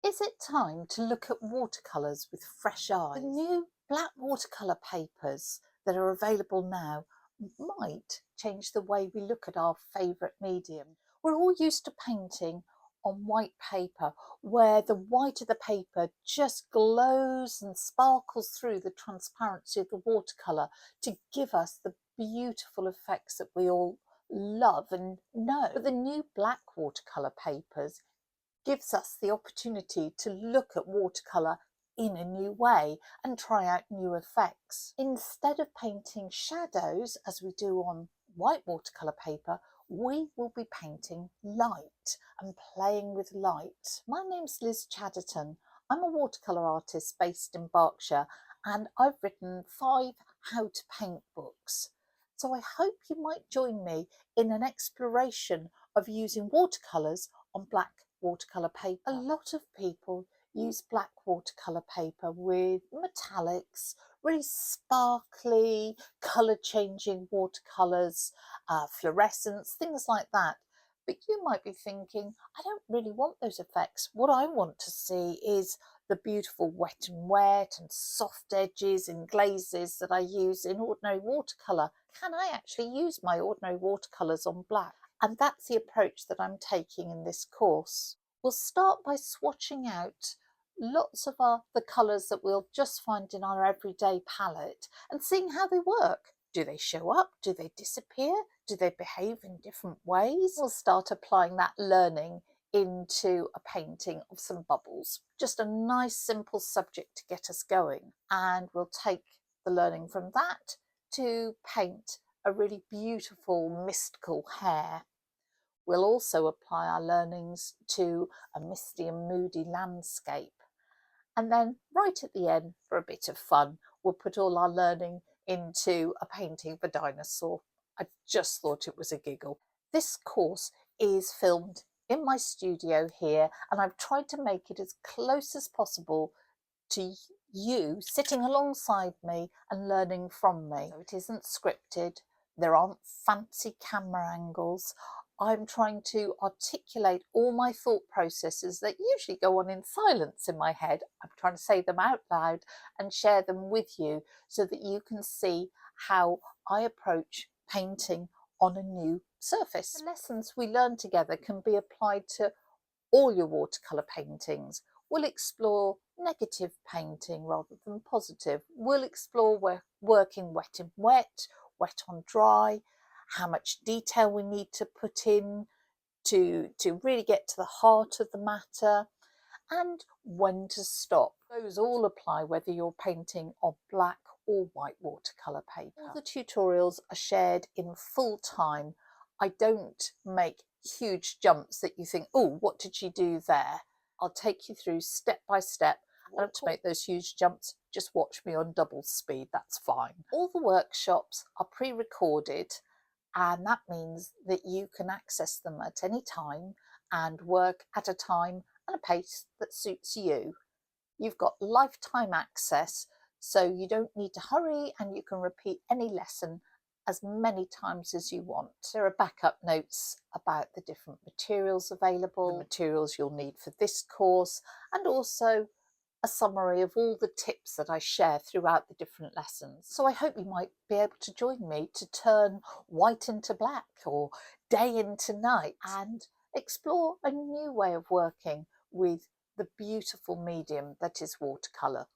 Is it time to look at watercolours with fresh eyes? The new black watercolour papers that are available now might change the way we look at our favourite medium. We're all used to painting on white paper, where the white of the paper just glows and sparkles through the transparency of the watercolour to give us the beautiful effects that we all love and know. But the new black watercolour papers gives us the opportunity to look at watercolour in a new way and try out new effects. Instead of painting shadows as we do on white watercolour paper, we will be painting light and playing with light. My name's Liz Chadderton. I'm a watercolour artist based in Berkshire, and I've written 5 how to paint books. So I hope you might join me in an exploration of using watercolours on black watercolour paper. A lot of people use black watercolour paper with metallics, really sparkly, colour changing watercolours, fluorescence, things like that. But you might be thinking, I don't really want those effects. What I want to see is the beautiful wet and wet and soft edges and glazes that I use in ordinary watercolour. Can I actually use my ordinary watercolours on black? And that's the approach that I'm taking in this course. We'll start by swatching out lots of the colours that we'll just find in our everyday palette and seeing how they work. Do they show up? Do they disappear? Do they behave in different ways? We'll start applying that learning into a painting of some bubbles. Just a nice simple subject to get us going. And we'll take the learning from that to paint a really beautiful mystical hare. We'll also apply our learnings to a misty and moody landscape. And then right at the end, for a bit of fun, we'll put all our learning into a painting of a dinosaur. I just thought it was a giggle. This course is filmed in my studio here, and I've tried to make it as close as possible to you sitting alongside me and learning from me. So it isn't scripted. There aren't fancy camera angles. I'm trying to articulate all my thought processes that usually go on in silence in my head. I'm trying to say them out loud and share them with you so that you can see how I approach painting on a new surface. The lessons we learn together can be applied to all your watercolour paintings. We'll explore negative painting rather than positive. We'll explore working wet and wet, wet on dry, how much detail we need to put in to really get to the heart of the matter, and when to stop. Those all apply whether you're painting on black or white watercolour paper. All the tutorials are shared in full time. I don't make huge jumps that you think, oh, what did she do there? I'll take you through step by step. And to make those huge jumps, just watch me on double speed, that's fine. All the workshops are pre-recorded, and that means that you can access them at any time and work at a time and a pace that suits you. You've got lifetime access, so you don't need to hurry, and you can repeat any lesson as many times as you want. There are backup notes about the different materials available, the materials you'll need for this course, and also a summary of all the tips that I share throughout the different lessons. So I hope you might be able to join me to turn white into black or day into night and explore a new way of working with the beautiful medium that is watercolour.